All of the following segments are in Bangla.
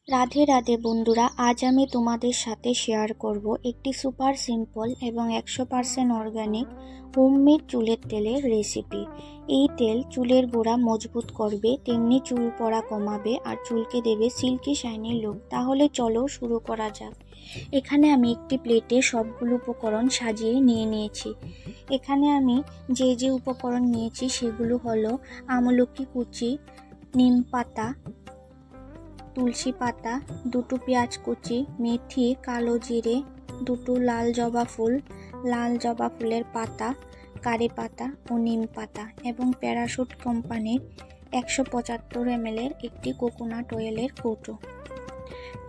রাধে রাধে বন্ধুরা, আজ আমি তোমাদের সাথে শেয়ার করব একটি সুপার সিম্পল এবং 100% অর্গানিক হোমমেড চুলের তেলের রেসিপি। এই তেল চুলের গোড়া মজবুত করবে, তেমনি চুল পড়া কমাবে আর চুলকে দেবে সিল্কি শাইনি লুক। তাহলে চলো শুরু করা যাক। এখানে আমি একটি প্লেটে সবগুলো উপকরণ সাজিয়ে নিয়ে নিয়েছি। এখানে আমি যে উপকরণ নিয়েছি সেগুলো হলো আমলকি কুচি, নিম পাতা, তুলসী পাতা, দুটো পেঁয়াজ কুচি, মেথি, কালো জিরে, দুটো লাল জবা ফুলের পাতা, কারি পাতা ও নিম পাতা এবং প্যারাশুট কোম্পানির 175 ml একটি কোকোনাট অয়েলের কৌটো।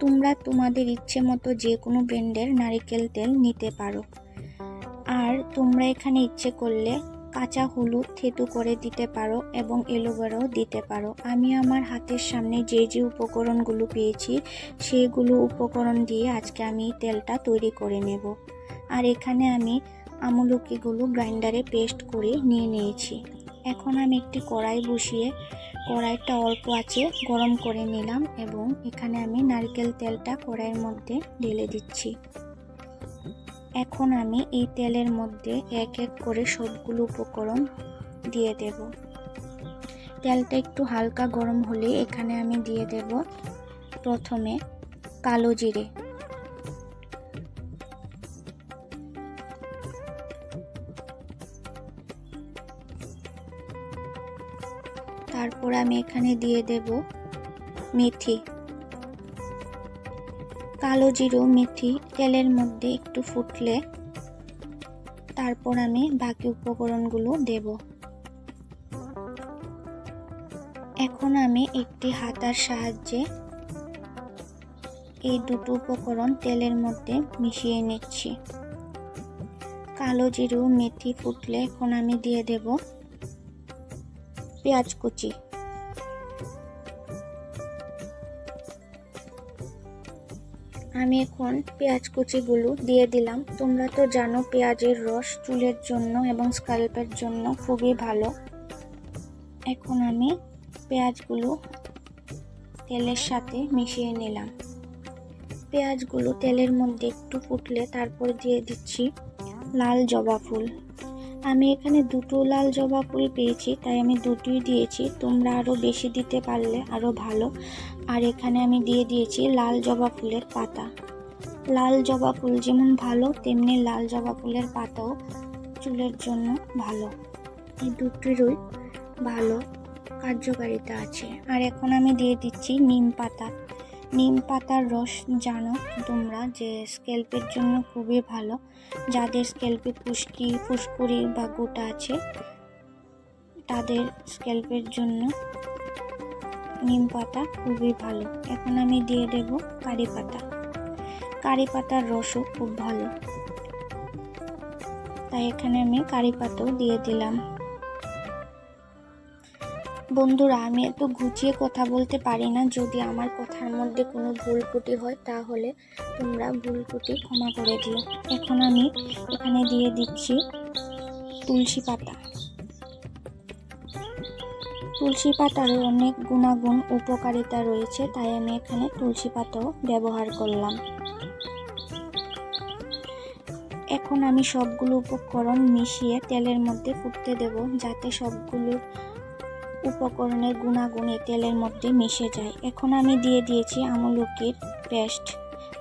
তোমরা তোমাদের ইচ্ছে মতো যে কোনো ব্র্যান্ডের নারিকেল তেল নিতে পারো। আর তোমরা এখানে ইচ্ছে করলে কাঁচা হলুদ থেতু করে দিতে পারো এবং অ্যালোভেরাও দিতে পারো। আমি আমার হাতের সামনে যে উপকরণগুলো পেয়েছি সেগুলো উপকরণ দিয়ে আজকে আমি তেলটা তৈরি করে নেব। আর এখানে আমি আমলকিগুলো গ্রাইন্ডারে পেস্ট করে নিয়ে নিয়েছি। এখন আমি একটি কড়াই বসিয়ে কড়াইটা অল্প আঁচে গরম করে নিলাম এবং এখানে আমি নারকেল তেলটা কড়াইয়ের মধ্যে ঢেলে দিচ্ছি। এখন আমি এই তেলের মধ্যে এক এক করে সবগুলো উপকরণ দিয়ে দেব। তেলটা একটু হালকা গরম হলে এখানে আমি দিয়ে দেব প্রথমে কালো জিরে, তারপর আমি এখানে দিয়ে দেব মেথি। কালো জিরে মেথি তেলের মধ্যে একটু ফুটলে তারপর আমি বাকি উপকরণগুলো দেব। এখন আমি একটি হাতার সাহায্যে এই দুটো উপকরণ তেলের মধ্যে মিশিয়ে নিচ্ছি। কালো জিরে মেথি ফুটলে এখন আমি দিয়ে দেব পেঁয়াজ কুচি। আমি এখন পেঁয়াজ কুচিগুলো দিয়ে দিলাম। তোমরা তো জানো পেঁয়াজের রস চুলের জন্য এবং স্ক্যাল্পের জন্য খুবই ভালো। এখন আমি পেঁয়াজগুলো তেলের সাথে মিশিয়ে নিলাম। পেঁয়াজগুলো তেলের মধ্যে একটু ফুটলে তারপর দিয়ে দিচ্ছি লাল জবা ফুল। আমি এখানে দুটো লাল জবা ফুল পেয়েছি তাই আমি দুটোই দিয়েছি, তোমরা আরও বেশি দিতে পারলে আরও ভালো। আর এখানে আমি দিয়ে দিয়েছি লাল জবা ফুলের পাতা। লাল জবা ফুল যেমন ভালো তেমনি লাল জবা ফুলের পাতাও চুলের জন্য ভালো। এই দুটোরই ভালো কার্যকারিতা আছে। আর এখন আমি দিয়ে দিচ্ছি নিম পাতা। নিম পাতার রস জানো তোমরা যে স্ক্যাল্পের জন্য খুবই ভালো। যাদের স্ক্যাল্পে ফুসকুড়ি বা গোটা আছে তাদের স্ক্যাল্পের জন্য নিম পাতা খুবই ভালো। এখন আমি দিয়ে দেব কারি পাতা। কারি পাতার রসও খুব ভালো, তাই এখানে আমি কারি পাতাও দিয়ে দিলাম। বন্ধুরা, আমি এত গুছিয়ে কথা বলতে পারি না, যদি আমার কথার মধ্যে কোনো ভুল ত্রুটি হয় তাহলে তোমরা ভুল ত্রুটি ক্ষমা করে দিও। এখন আমি এখানে দিয়ে দিচ্ছি তুলসী পাতা। তুলসী পাতারও অনেক গুণাগুণ উপকারিতা রয়েছে, তাই আমি এখানে তুলসী পাতাও ব্যবহার করলাম। এখন আমি সবগুলো উপকরণ মিশিয়ে তেলের মধ্যে ফুটতে দেব, যাতে সবগুলো উপকরণের গুণাগুণ এই তেলের মধ্যে মিশে যায়। এখন আমি দিয়ে দিয়েছি আমলকির পেস্ট,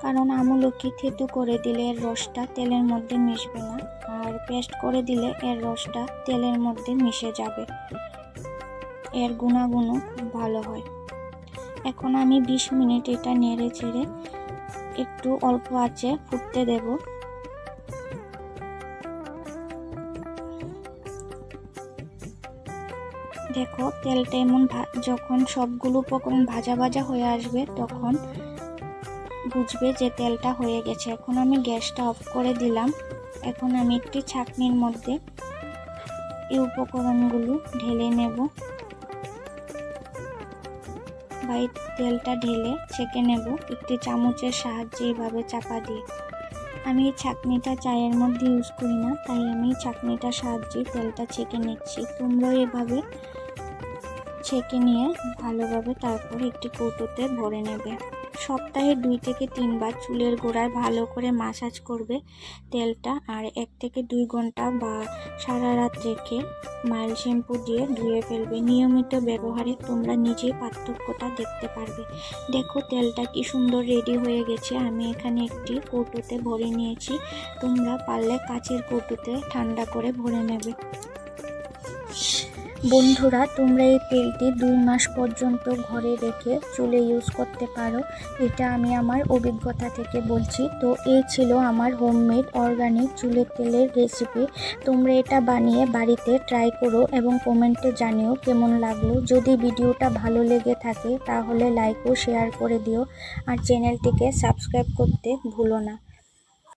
কারণ আমলকি থেতু করে দিলে এর রসটা তেলের মধ্যে মিশবে না, আর পেস্ট করে দিলে এর রসটা তেলের মধ্যে মিশে যাবে। এর গুণাগুণও খুব ভালো হয়। এখন আমি 20 মিনিট এটা নেড়ে চেড়ে একটু অল্প আঁচে ফুটতে দেব। দেখো তেলটা এমন যখন সবগুলো উপকরণ ভাজা ভাজা হয়ে আসবে তখন বুঝবে যে তেলটা হয়ে গেছে। এখন আমি গ্যাসটা অফ করে দিলাম। এখন আমি একটি ছাঁকনির মধ্যে এই উপকরণগুলো ঢেলে নেব বা এই তেলটা ঢেলে ছেঁকে নেব একটি চামচের সাহায্যে এইভাবে চাপা দিয়ে। আমি এই ছাঁকনিটা চায়ের মধ্যে ইউজ করি না, তাই আমি ছাঁকনিটার সাহায্যে তেলটা ছেঁকে নিচ্ছি। তোমরাও এভাবে ছেঁকে নিয়ে ভালোভাবে তারপর একটি কৌটোতে ভরে নেবে। সপ্তাহে 2 থেকে 3 বার চুলের গোড়ায় ভালো করে মাসাজ করবে তেলটা, আর 1 থেকে 2 ঘন্টা বা সারা রাত রেখে মাইল্ড শ্যাম্পু দিয়ে ধুয়ে ফেলবে। নিয়মিত ব্যবহারে তোমরা নিজেই পার্থক্যটা দেখতে পারবে। দেখো তেলটা কি সুন্দর রেডি হয়ে গেছে। আমি এখানে একটি কৌটোতে ভরে নিয়েছি, তোমরা পারলে কাচের কৌটোতে ঠান্ডা করে ভরে নেবে। বন্ধুরা, তোমরা এই তেলটি 2 মাস পর্যন্ত ঘরে রেখে চুলে ইউজ করতে পারো। এটা আমি আমার অভিজ্ঞতা থেকে বলছি। তো এই ছিল আমার হোমমেড অর্গানিক চুলের তেলের রেসিপি। তোমরা এটা বানিয়ে বাড়িতে ট্রাই করো এবং কমেন্টে জানিও কেমন লাগলো। যদি ভিডিওটা ভালো লেগে থাকে তাহলে লাইক ও শেয়ার করে দিও, আর চ্যানেলটিকে সাবস্ক্রাইব করতে ভুলো না।